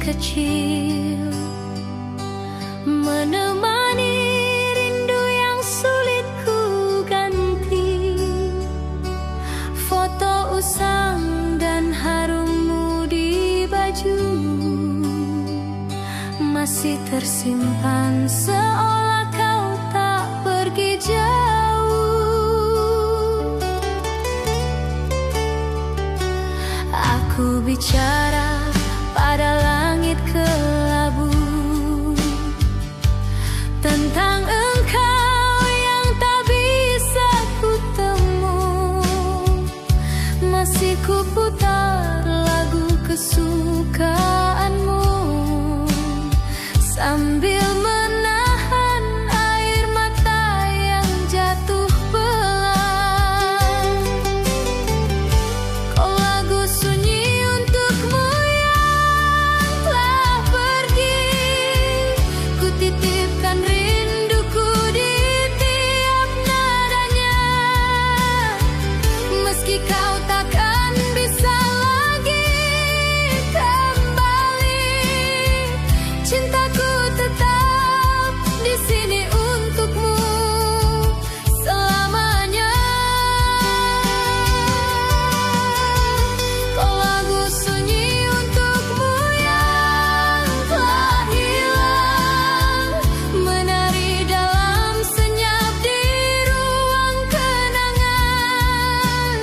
kecil, menemani rindu yang sulit ku ganti. Foto usang dan harummu di baju masih tersimpan, seolah kau tak pergi jauh. Aku bicara pada langit kelabu tentang engkau yang tak bisa ku temu. Masih ku putar lagu kesukaanmu sambil menahan air mata yang jatuh pelan. Kau lagu sunyi untukmu yang telah pergi, ku titipkan rinduku di tiap nadanya. Meski kau takkan bisa lagi kembali, cintaku tetap di sini untukmu selamanya. Kau lagu sunyi untukmu yang telah hilang, menari dalam senyap di ruang kenangan.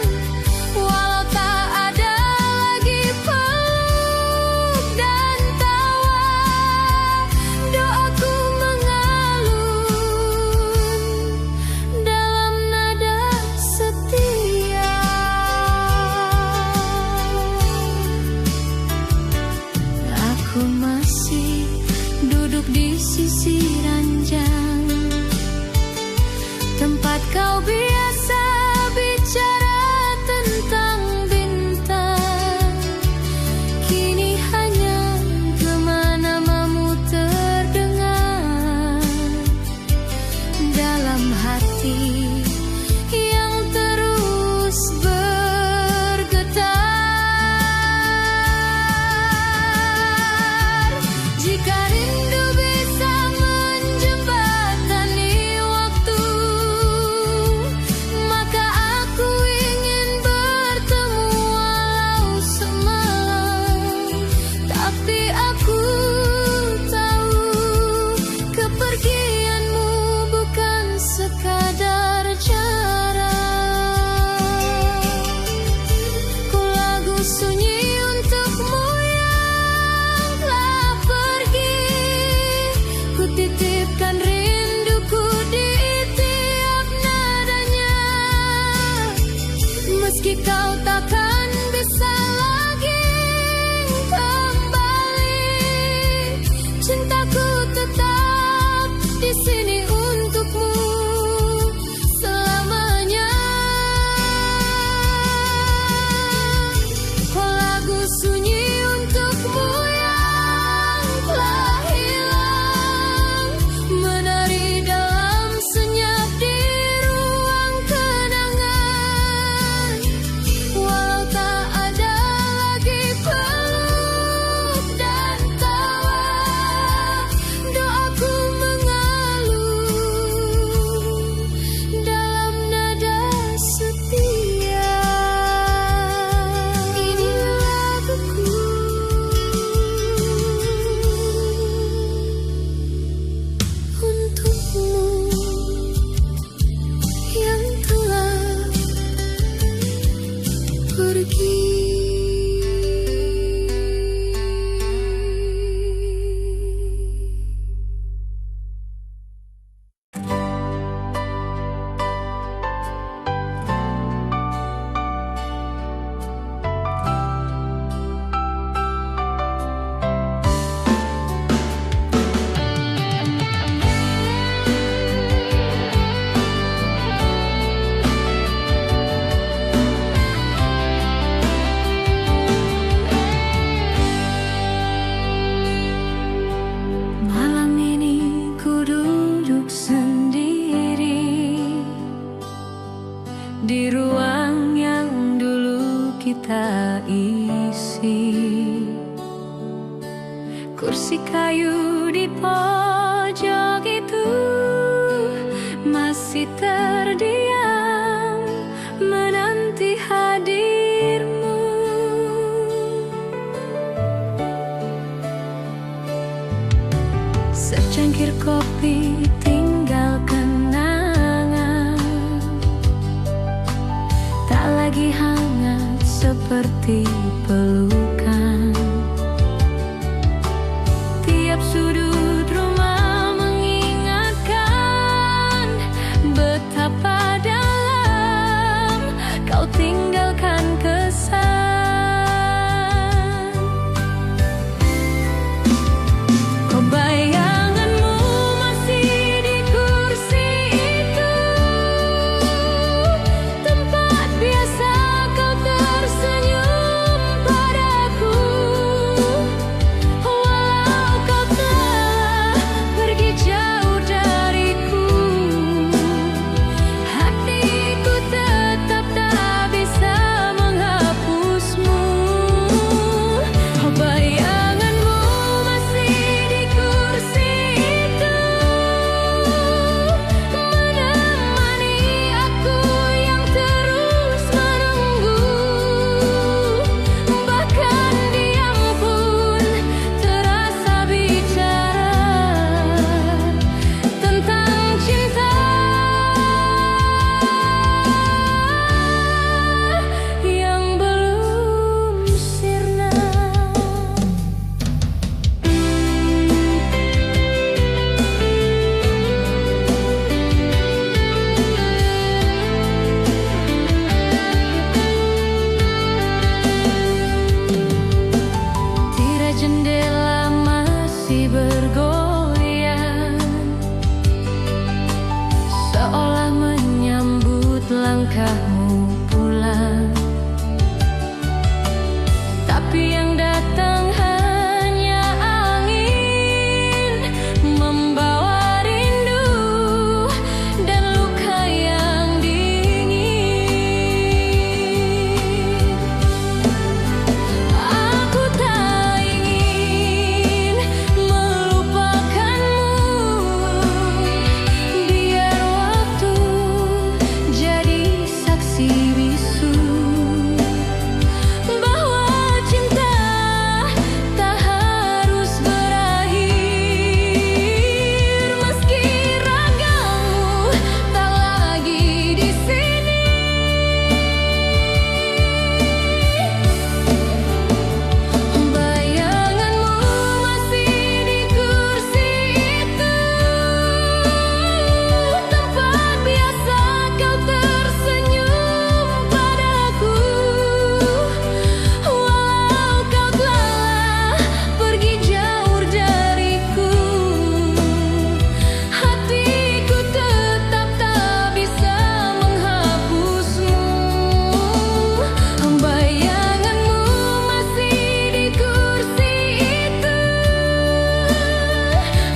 Walau tak ada lagi peluk dan tawa, doaku mengalun dalam nada setia. Aku masih duduk di sisi ranjang, tempat kau biasa bicara tentang bintang. Kini hanya gema namamu terdengar dalam hati yang terus bergetar. Jika rindu bisa menjembatani waktu, maka aku ingin bertemu walau semalam. Tapi aku tahu kepergianmu bukan sekadar jarak. Ku lagu sunyi untukmu yang telah pergi, ku titipkan rinduku di tiap nadanya. Meski kau takkan bisa lagi kembali, cintaku tetap di sini untukmu selamanya. Oh, lagu sunyi untukmu yang telah hilang, menari dalam senyap di ruang kenangan. Walau tak ada lagi peluk dan tawa, doaku mengalun dalam nada setia. Ini laguku untukmu yang telah pergi. Malam ini ku duduk sendiri di ruang yang dulu kita isi. Kursi kayu di pojok itu masih terdiam menanti hadirmu. Secangkir kopi tinggal kenangan, tak lagi hangat seperti pelukan. Tiap sudut rumah mengingatkan betapa dalam kau tinggalkan kesan. Oh, bayanganmu masih di kursi itu, tempat biasa kau tersenyum padaku. Walau kau telah pergi jauh dariku, hatiku tetap tak bisa menghapusmu. Oh, bayanganmu masih di kursi itu, menemani aku yang terus menunggu. Bahkan diam pun terasa bicara tentang cinta yang belum sirna. Tirai jendela masih bergoyang, seolah menyambut langkahmu pulang. Tapi yang datang hanya angin, membawa rindu dan luka yang dingin. Aku tak ingin melupakanmu, biar waktu jadi saksi bisu bahwa cinta tak harus berakhir. Meski ragamu tak lagi di sini, bayanganmu masih di kursi itu, tempat biasa kau tersenyum padaku. Walau kau telah pergi jauh dariku, hatiku tetap tak bisa menghapusmu. Bayanganmu masih di kursi itu,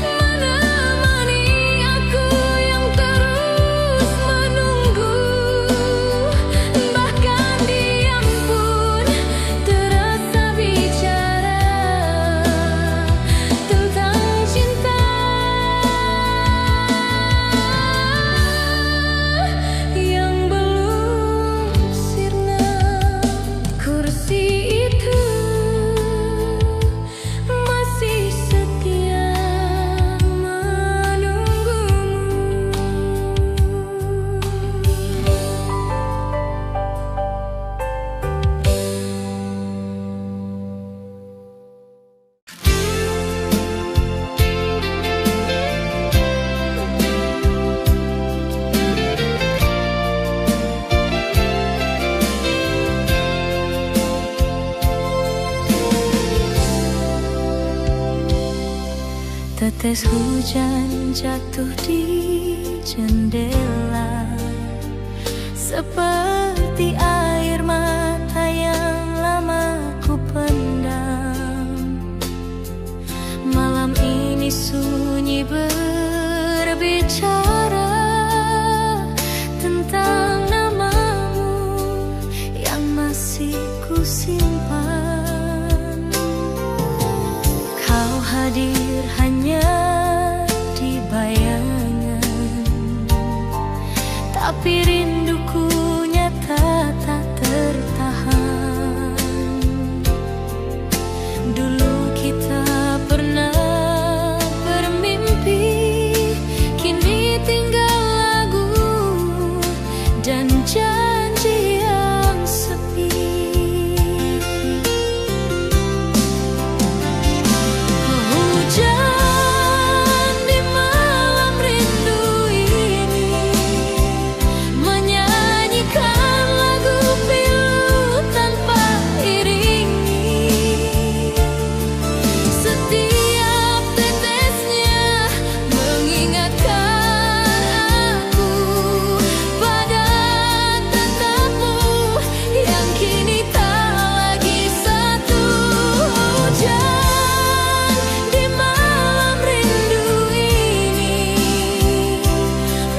menemani aku yang terus menunggu. Bahkan diam pun terasa bicara tentang cinta yang belum sirna. Kursi itu masih setia menunggumu. Tetes hujan jatuh di jendela, seperti air mata yang lama ku pendam. Malam ini sunyi berbicara tentang namamu yang masih ku simpan. Kau tapi rinduku nyata tak tertahan. Dulu kita pernah bermimpi, kini tinggal lagu dan janji yang sepi. Hujan di malam rindu ini menyanyikan lagu pilu tanpa iringi. Setiap tetesnya mengingatkan aku pada tatapmu yang kini tak lagi satu. Hujan di malam rindu ini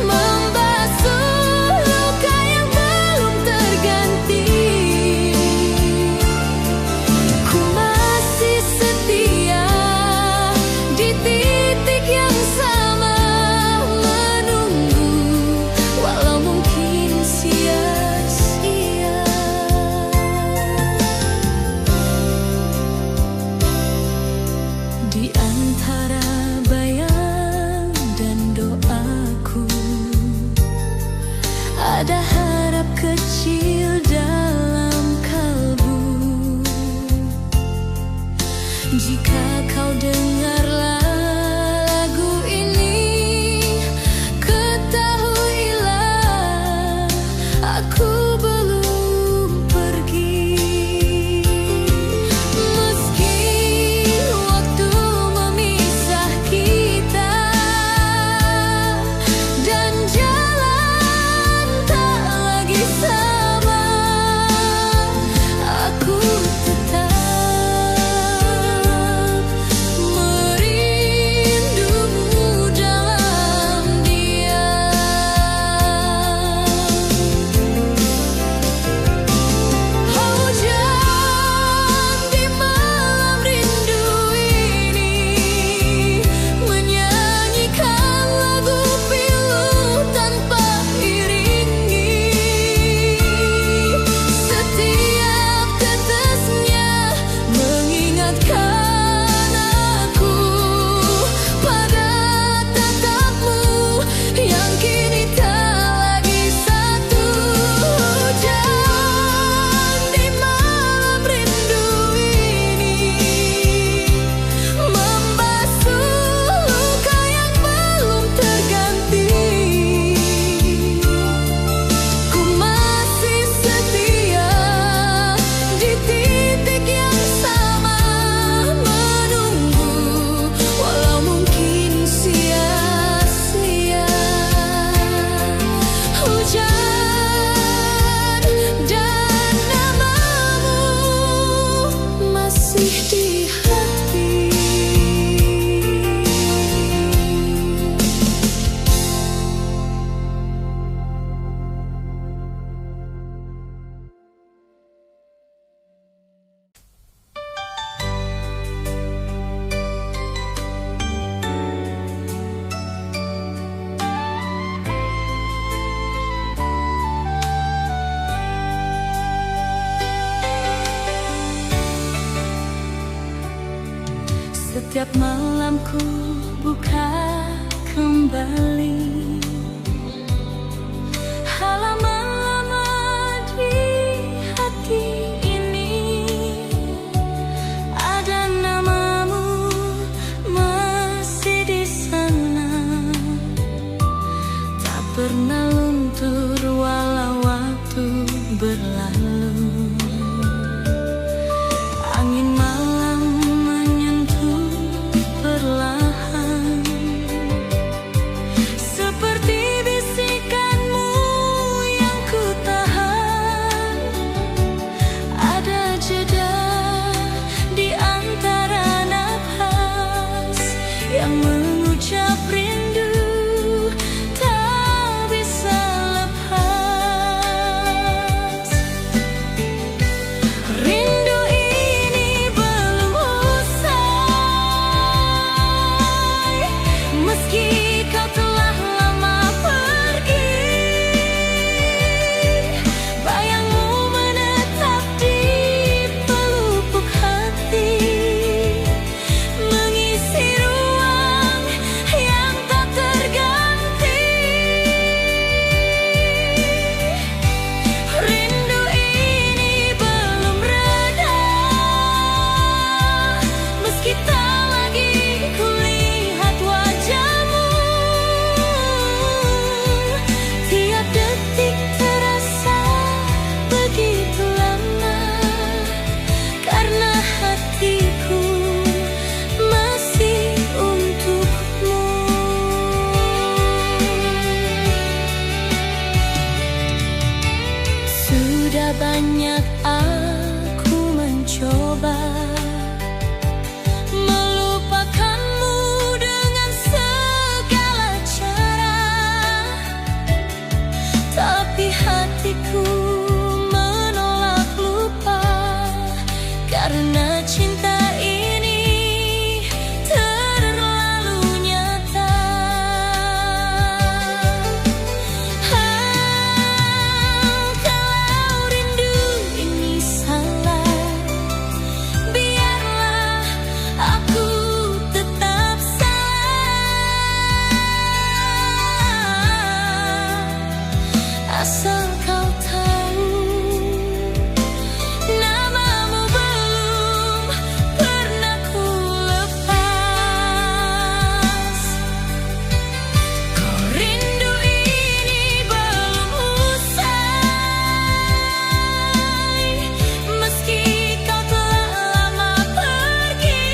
membasuh luka yang belum terganti. Ku masih setia di titik yang sama, menunggu walau mungkin sia-sia. Di antara bayang dan doaku ada harap kecil dalam kalbu. Jika kau dengarlah lagu ini, ketahuilah aku belum pergi. Meski waktu memisah kita dan jalan tak lagi sama, aku tetap merindumu dalam diam. Hujan di malam rindu ini menyanyikan lagu pilu tanpa iringi. Setiap tetesnya mengingatkan aku pada tatapmu yang kini tak lagi satu. Hujan di malam rindu ini membasuh luka yang belum terganti. Ku masih setia di titik yang sama, menunggu walau mungkin sia-sia. Hujan dan namamu masih di hati. Setiap malam ku buka kembali halaman lama di hati ini. Ada namamu masih di sana, tak pernah luntur walau waktu berlalu. Angin malam menyentuh perlahan, seperti banyak aku mencoba melupakanmu dengan segala cara, tapi hatiku menolak lupa karena cinta ini terlalu nyata. Kalau rindu ini salah, biarlah aku tetap salah. Asal kau tahu, namamu belum pernah ku lepas. Kau rindu ini belum usai, meski kau telah lama pergi.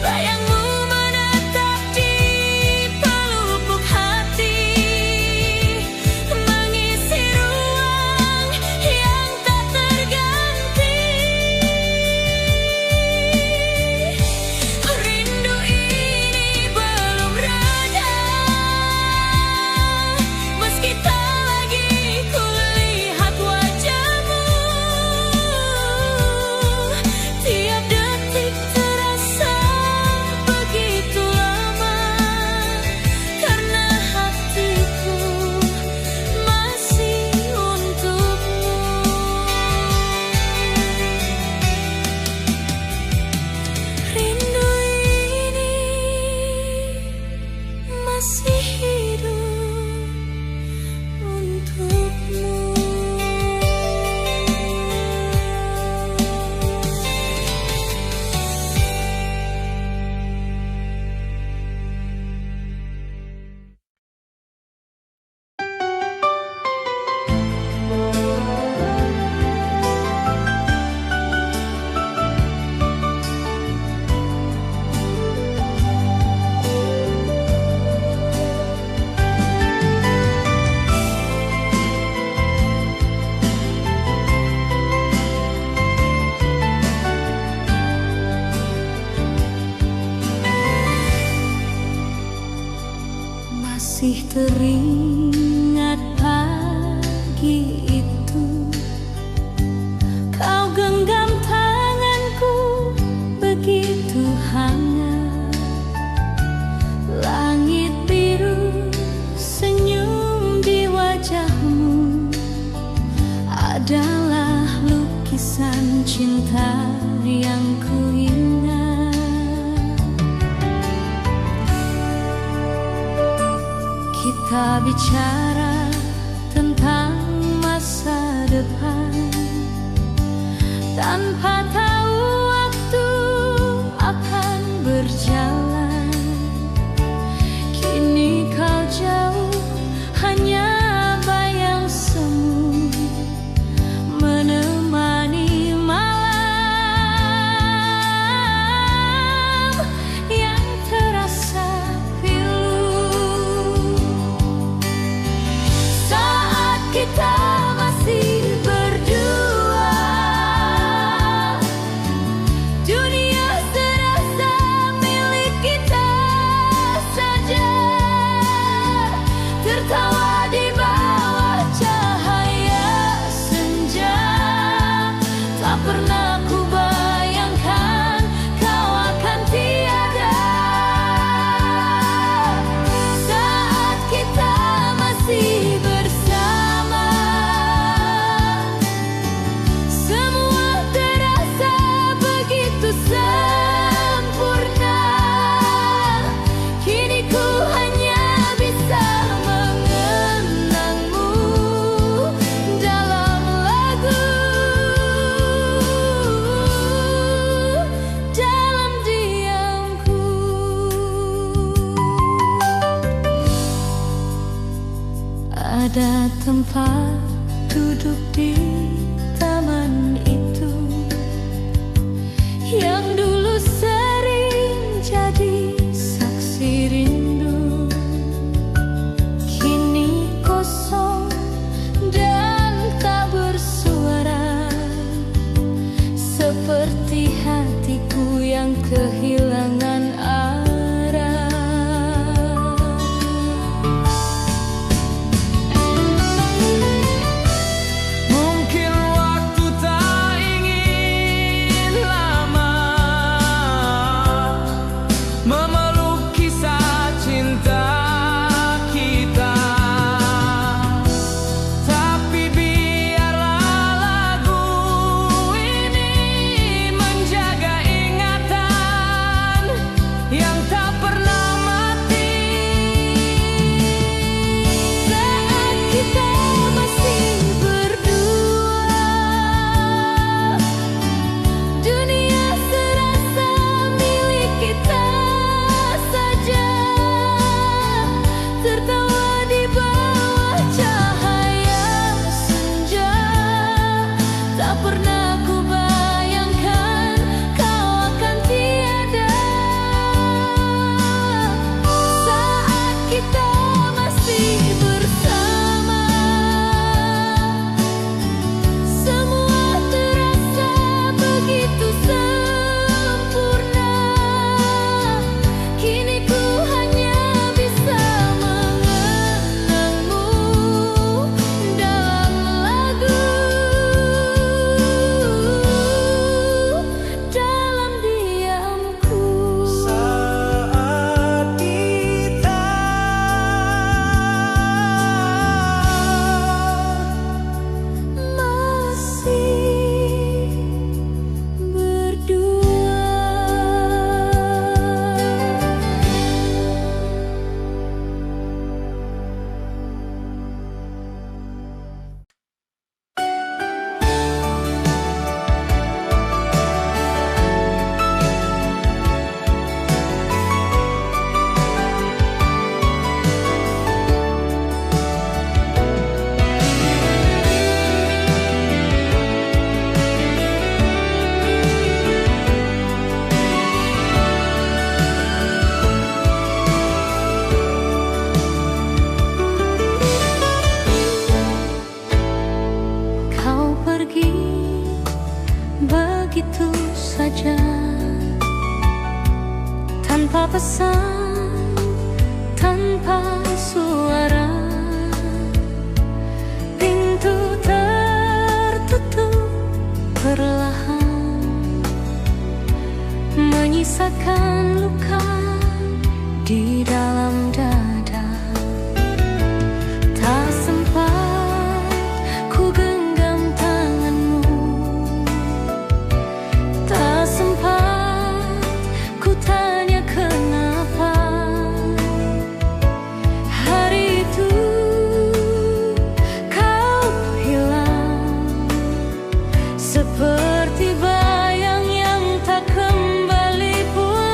Bayangmu menetap di pelupuk hati, mengisi ruang yang tak terganti. Rindu ini belum reda, meski tak lagi kulihat wajahmu. Tiap detik terasa begitu lama, karena hatiku masih untukmu. Rindu ini masih hidup untukmu. Masih teringat pagi itu, kau genggam tanganku begitu hangat. Langit biru senyum di wajahmu adalah lukisan cinta yang kuingat. Kita bicara tentang masa depan tanpa tahu waktu akan berjalan. Kini kau jauh, hanya bayang semu menemani malam yang terasa pilu. Saat kita masih berdua, dunia serasa milik kita saja. Tertawa di bawah cahaya senja, tak pernah ku bayangkan kau akan tiada. Saat kita masih bersama, semua terasa begitu sempurna. Kini ku hanya bisa mengenangmu dalam lagu, dalam diamku. Ada tempat duduk di taman itu yang dulu sering jadi saksi rindu, kini kosong dan kehilangan arah. Mungkin waktu tak ingin lama memeluk kisah cinta kita, tapi biarlah lagu ini menjaga ingatan yang tak pernah mati. Saat kita masih berdua, dunia serasa milik kita saja. Tertawa di bawah cahaya senja, tak pernah ku bayangkan kau akan tiada. Saat kita masih bersama, semua terasa begitu sempurna. Kini ku hanya bisa mengenangmu dalam lagu, dalam diamku. Saat kita Masih berdua. Kau pergi begitu saja, tanpa pesan, tanpa suara. Pintu tertutup perlahan, menyisakan luka di dalam dada. Tak sempat ku genggam tanganmu, tak sempat ku tanya kenapa. Hari itu kau hilang, seperti bayang yang tak kembali pulang.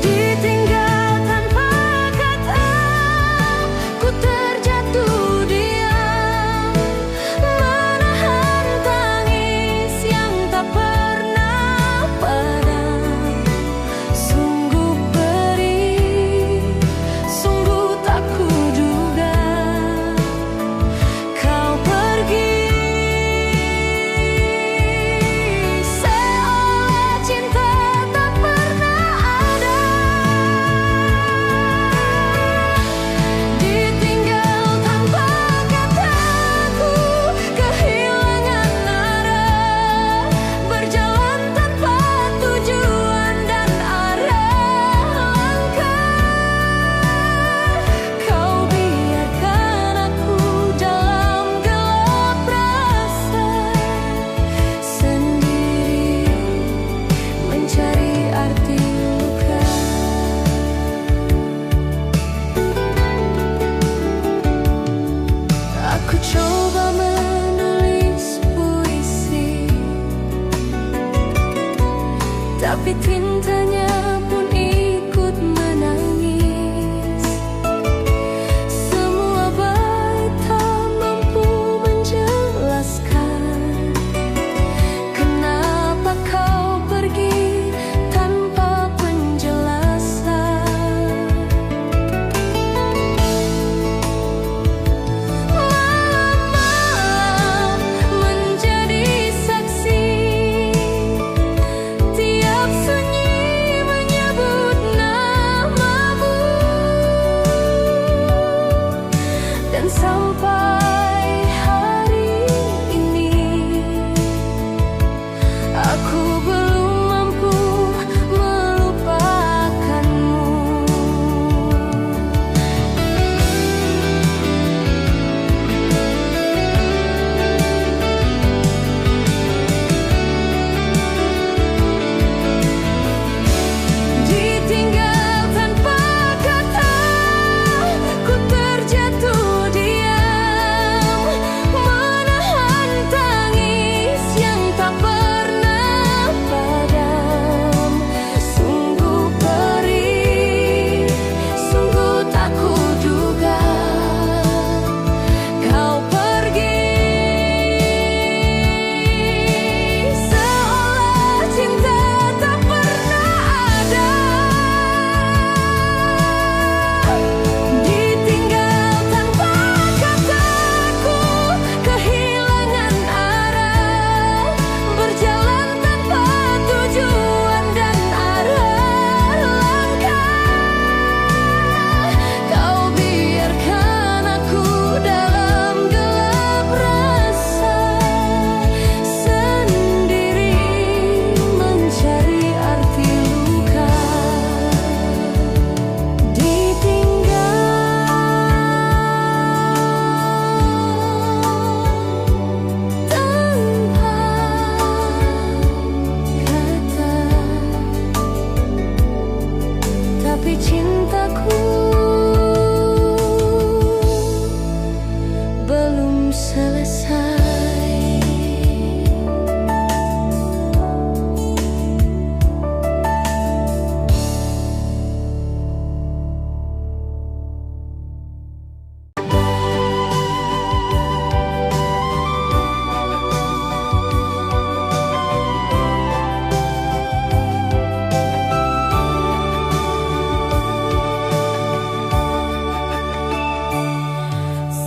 Ditinggal tanpa kata, ku terjatuh diam, menahan tangis yang tak pernah padam. Sungguh perih, sungguh tak kuduga kau pergi, seolah cinta tak pernah ada. Ditinggal tanpa kata, ku kehilangan arah, berjalan tanpa tujuan dan arah langkah. Kau biarkan aku dalam gelap rasa, sendiri mencari arti luka. Aku coba menulis puisi, tapi tintanya pun ikut menangis. Semua bait tak mampu menjelaskan kenapa kau pergi tanpa penjelasan. Malam-malam menjadi saksi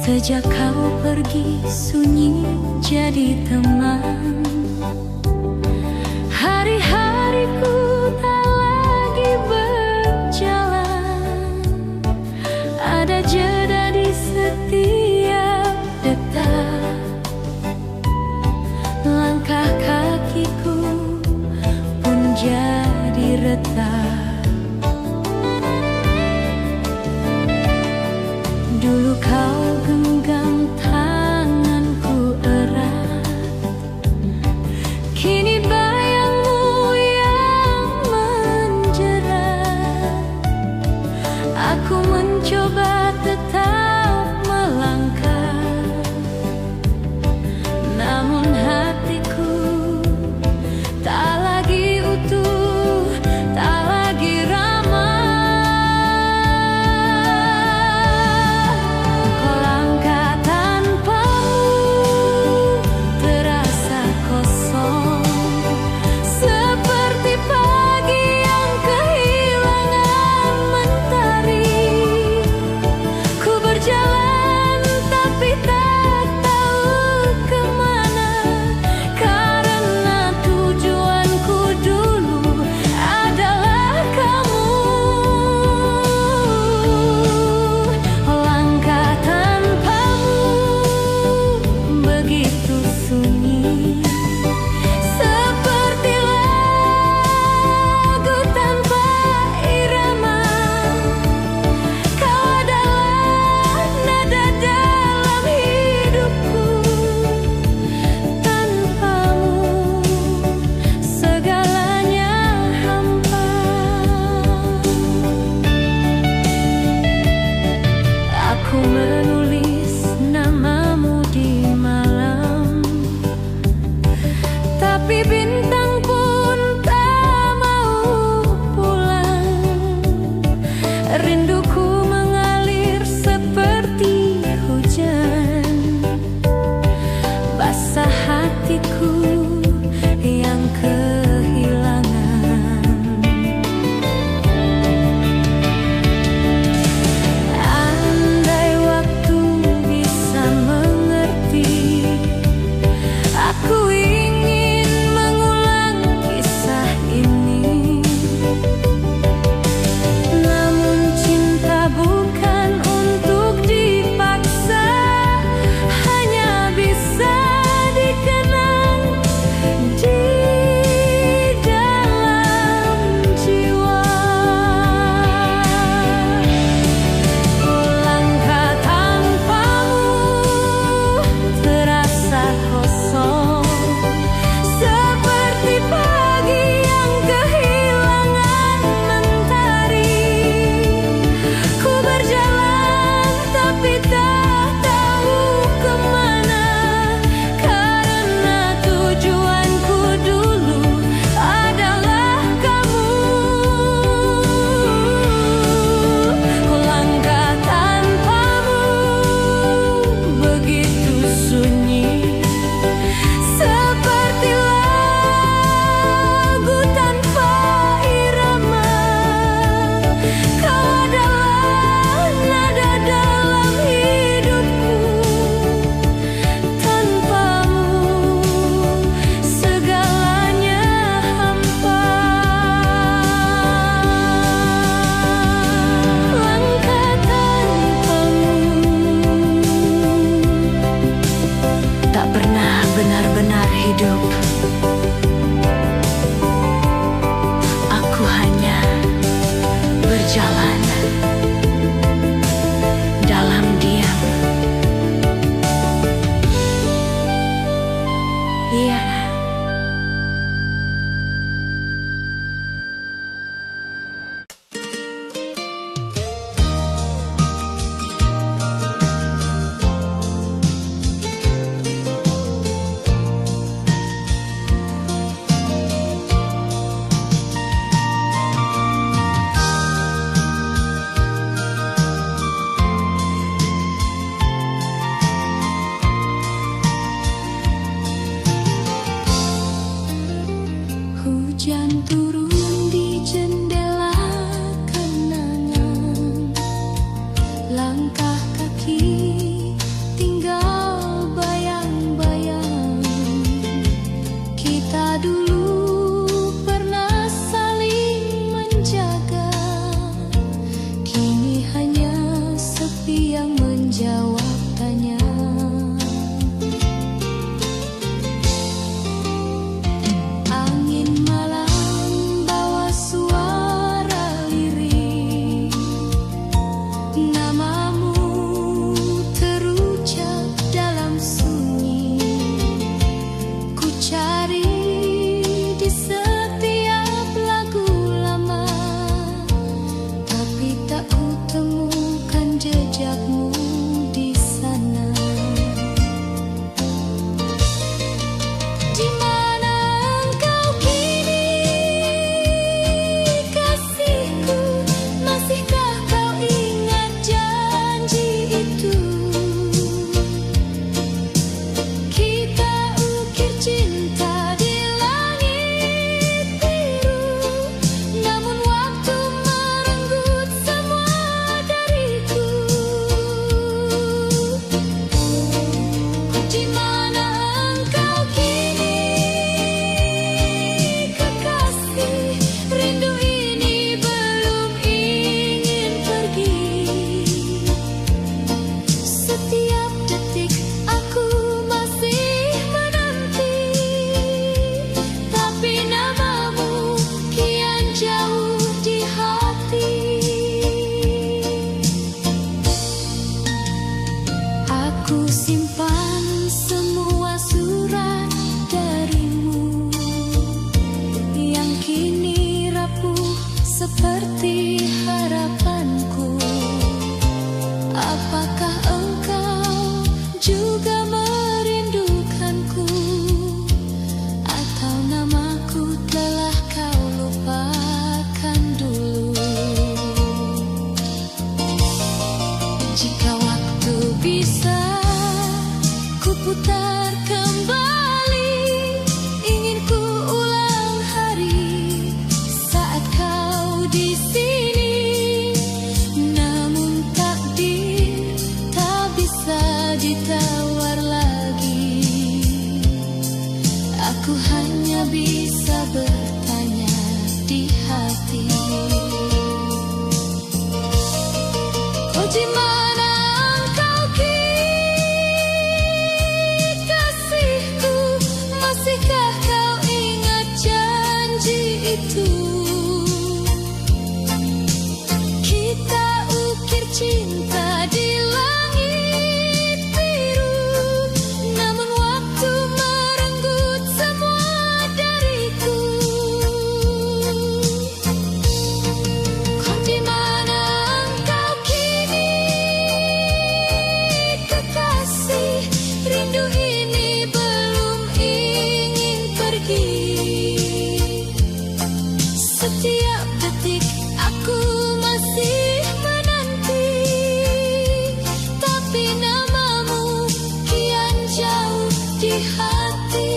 Sejak kau pergi sunyi jadi teman, hari-hariku tak lagi berjalan. Ada jeda di setiap detak, langkah kakiku pun jadi retak. Dulu kau genggam tanganku erat, kini bayangmu yang menjerat. Aku mencoba tetap melangkah, namun hatiku tak lagi utuh, tak lagi ramah. Kau Ku simpan semua surat darimu yang kini rapuh seperti harapanku. Apakah engkau juga merindukanku, atau namaku telah kau lupakan dulu? Jika waktu bisa ku putar kembali, ingin ku ulang hari saat kau di sini. Namun takdir tak bisa ditawar lagi. Aku hanya bisa bertanya di hati. Oh, di mana engkau kini, kasihku? Masihkah kau ingat janji itu? Kita ukir cinta di langit biru, namun waktu merenggut semua dariku. Kau di mana engkau kini, kekasih? Rindu ini belum ingin pergi. Setiap detik aku masih menanti, tapi namamu kian jauh di hati.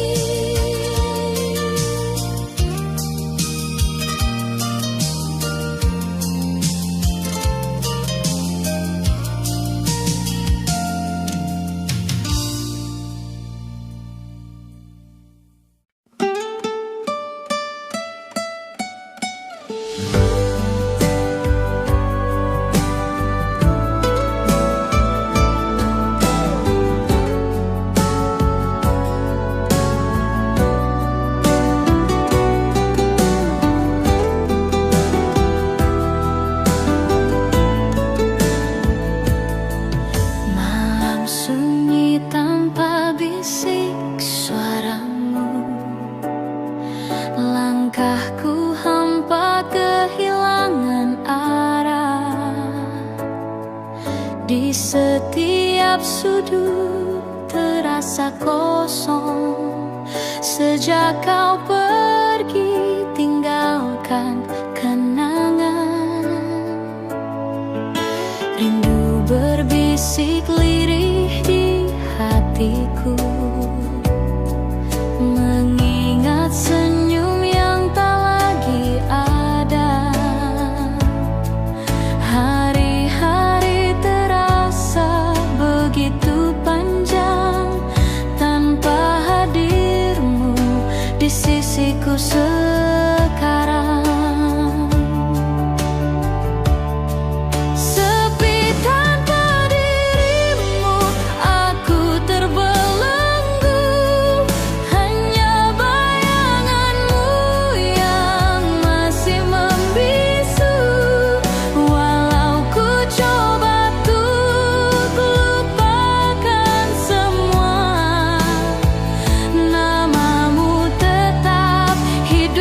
Malam sunyi tanpa bisik suaramu, langkahku hampa kehilangan arah. Di setiap sudut terasa kosong sejak kau pergi tinggalkan kenangan. Rindu berbisik lirih di hatiku, mengingat senyum yang tak lagi ada. Hari-hari terasa begitu panjang tanpa hadirmu di sisiku sekarang. Sepi tanpa dirimu, aku terbelenggu. Hanya bayanganmu yang masih membisu. Walau ku coba untuk lupakan semua, namamu tetap hidup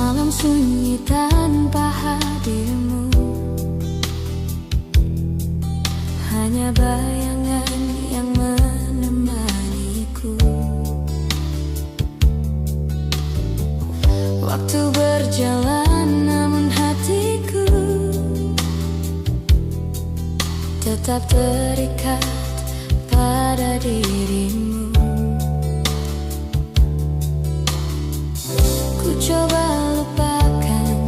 Malam sunyi tanpa hadirmu, hanya bayangan yang menemaniku. Waktu berjalan namun hatiku tetap terikat pada dirimu. Ku coba lupakan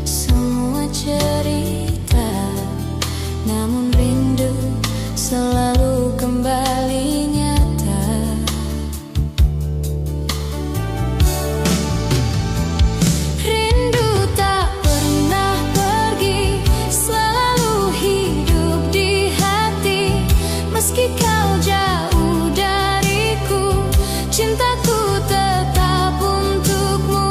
semua cerita, namun rindu selalu kembali nyata. Rindu tak pernah pergi, selalu hidup di hati. Meski kau jauh dariku, cintaku tetap untukmu.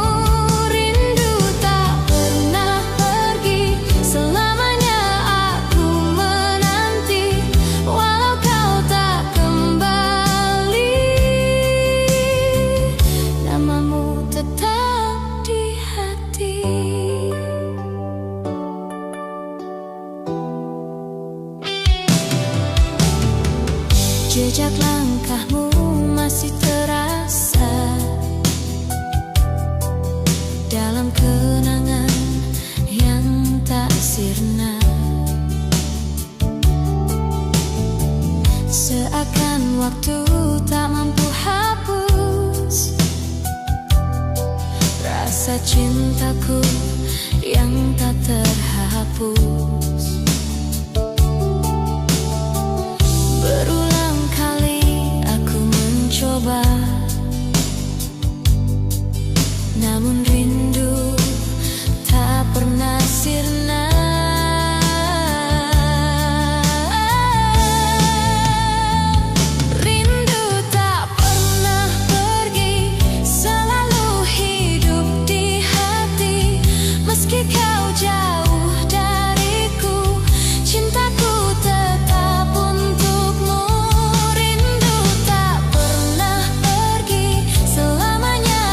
Rindu tak pernah pergi, selamanya aku menanti. Walau kau tak kembali, namamu tetap di hati. Jejak langkahmu masih terasa dalam kenangan yang tak sirna. Seakan waktu tak mampu hapus rasa cintaku yang tak terhapus. Berulang kali aku mencoba, namun rindu tak pernah sirna. Rindu tak pernah pergi, selalu hidup di hati. Meski kau jauh dariku, cintaku tetap untukmu. Rindu tak pernah pergi, selamanya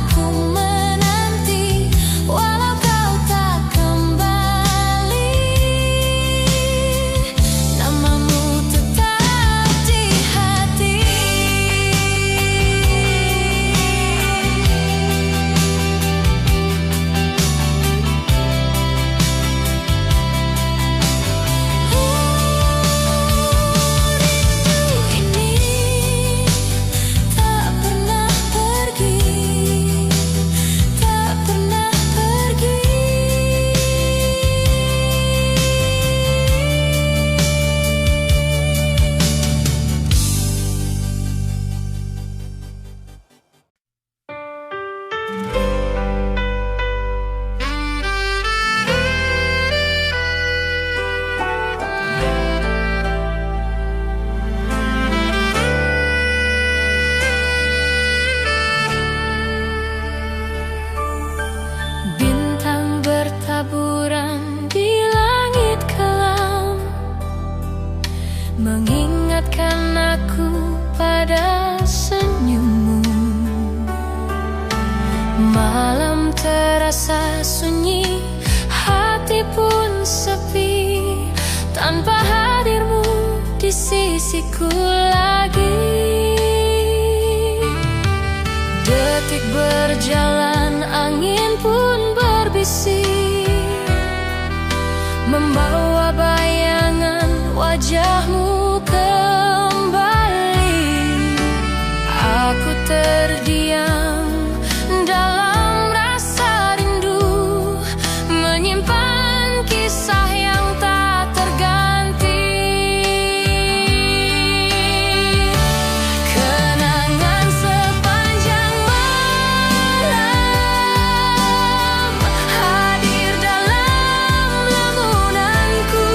aku menanti. Walau kau tak kembali, namamu tetap di hati. Rindu ini tak pernah pergi, tak pernah pergi. Bintang bertaburan di langit kelam, mengingatkan aku pada senyummu. Malam terasa sunyi, hati pun sepi, tanpa hadirmu di sisiku lagi. Detik berjalan, angin pun berbisik, membawa bayangan wajahmu kembali. Aku terdiam dalam rasa rindu, menyimpan kisah yang tak terganti. Kenangan sepanjang malam hadir dalam lamunanku.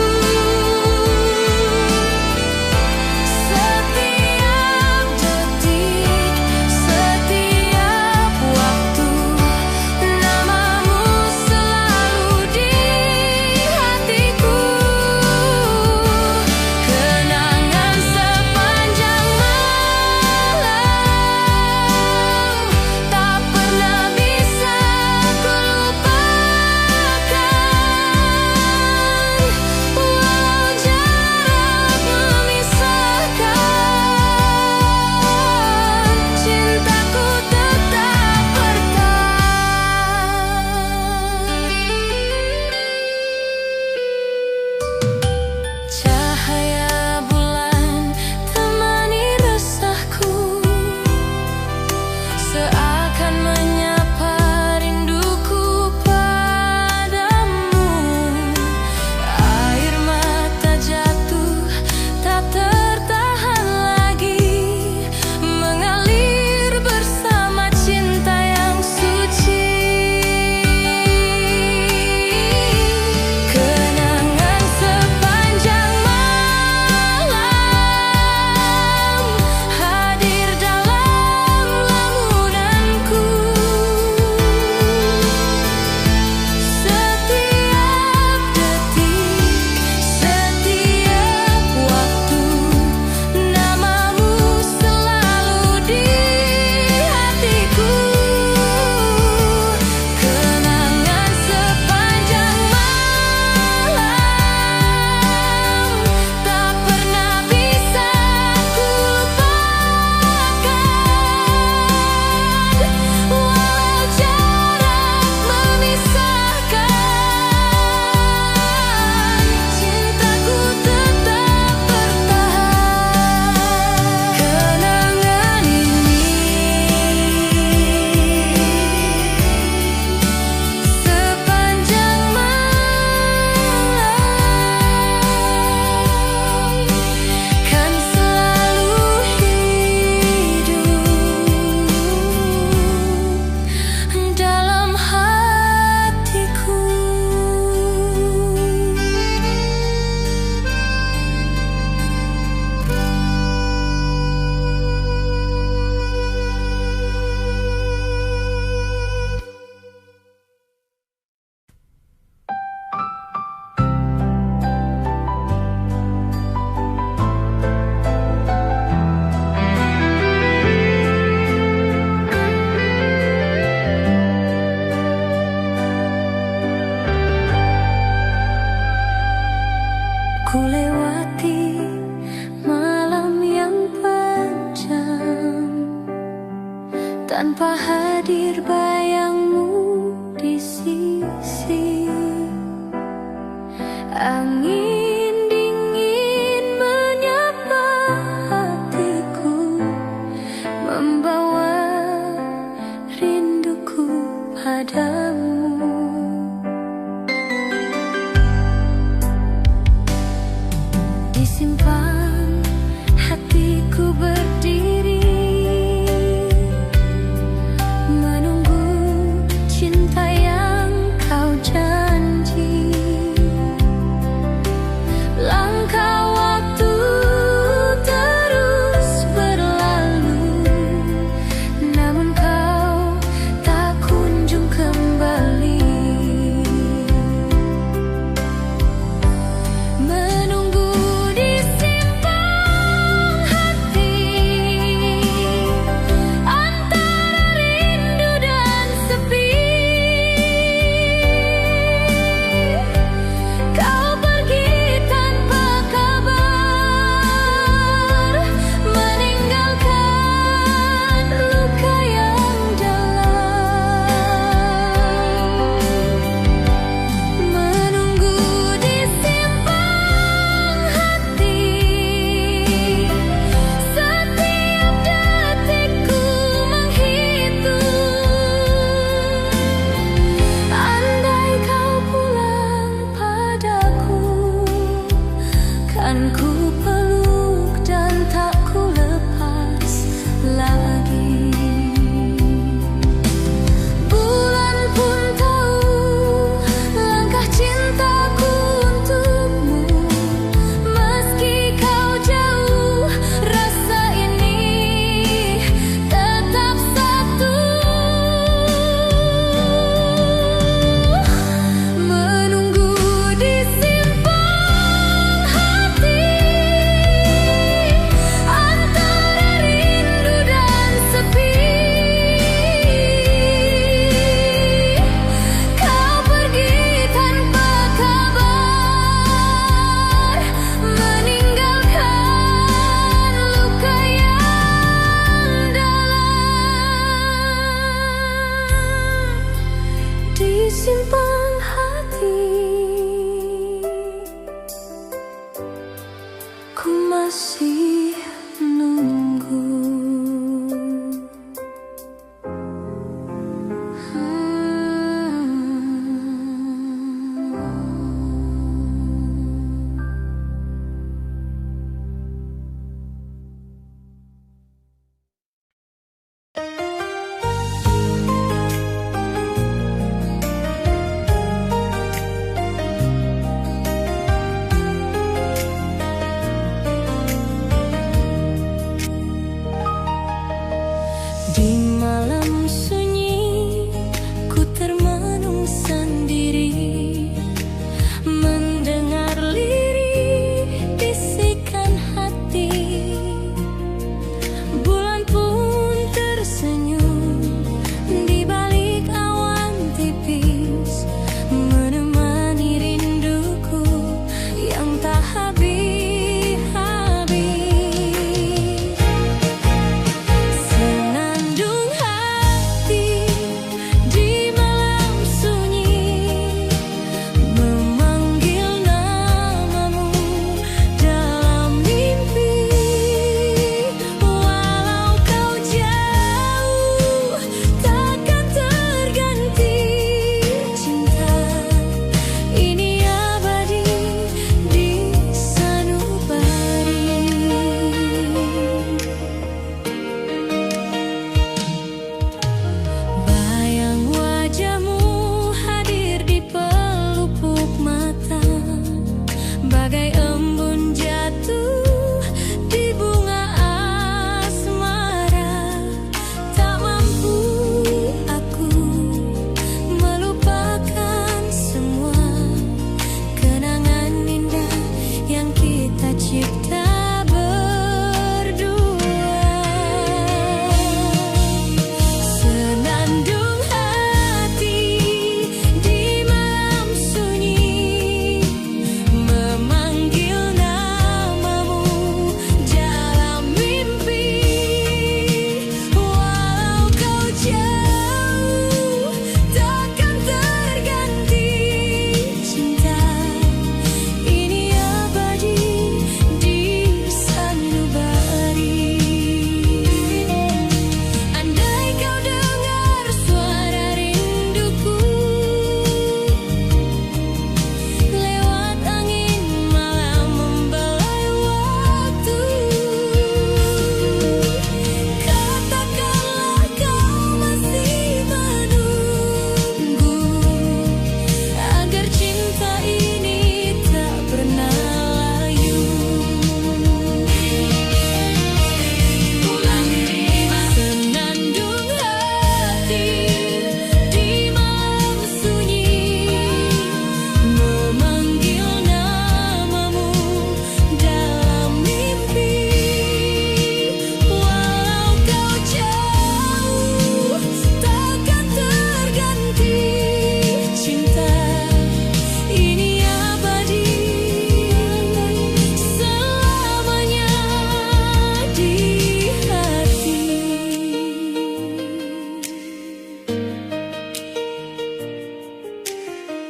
Disimpan hatiku berdiri menunggu cinta yang kau janji. Langkah waktu terus berlalu, namun kau tak kunjung kembali. Menunggu di simpang hati, antara rindu dan sepi. Kau pergi tanpa kabar, meninggalkan luka yang dalam. Menunggu di simpang hati, setiap detikku menghitung. Andai kau pulang padaku, kan ku peluk dan tak ku lepas lagi. Bulan pun tahu langkah cintaku untukmu. Meski kau jauh, rasa ini tetap satu. Menunggu di simpang hati, antara rindu dan sepi. Kau pergi tanpa kabar, meninggalkan luka yang dalam. Di simpang hati, ku masih nunggu.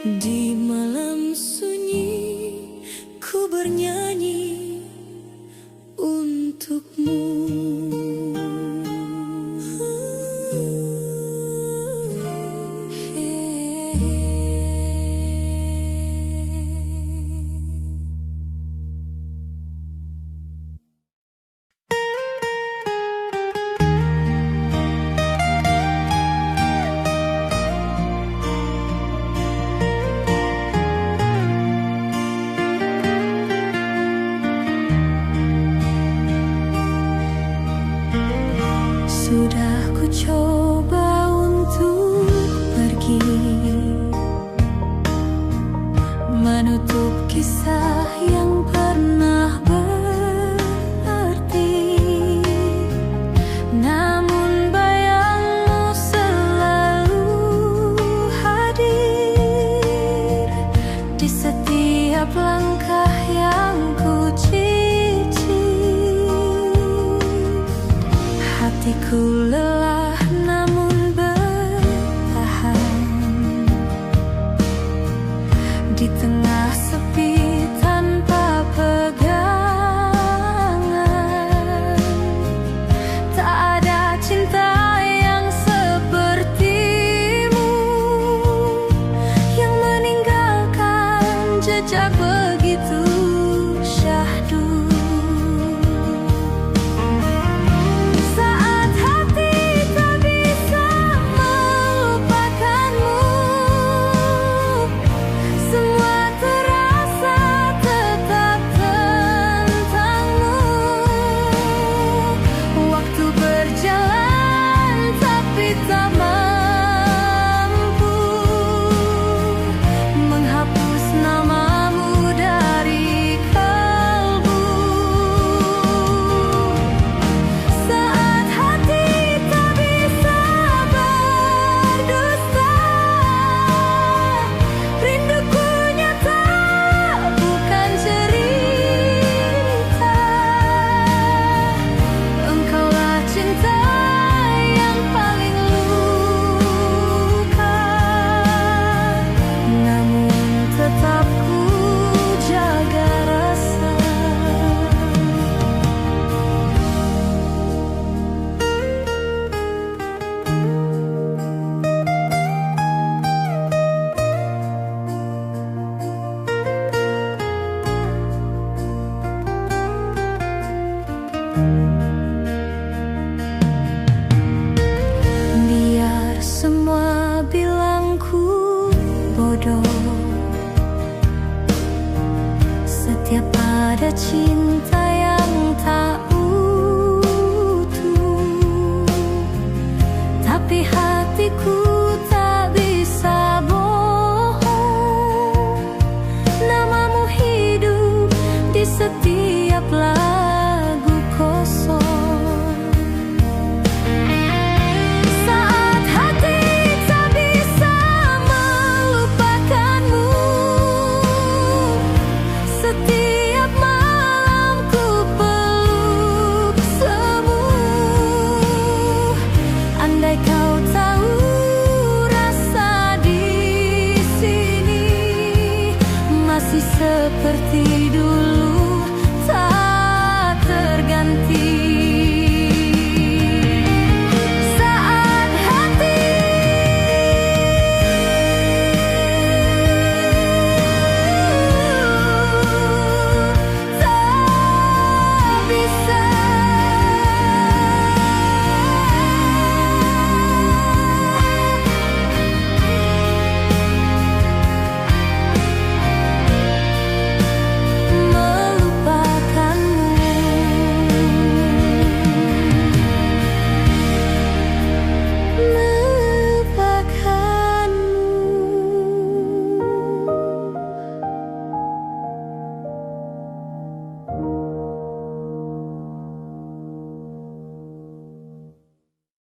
Di malam sunyi ku bernyanyi untukmu. Sudah ku coba untuk pergi, menutup kisah yang pernah berarti, namun bayangmu selalu hadir di setiap langkah yang ku hatiku lelah namun bertahan di tengah sepi tanpa pegangan. Tak ada cinta yang sepertimu, yang meninggalkan jejak begitu syahdu. Biar semua bilang ku bodoh, setiap ada cinta yang tak utuh, tapi hatiku tak bisa bohong. Namamu hidup di setiap lagu kosong. Seperti dulu.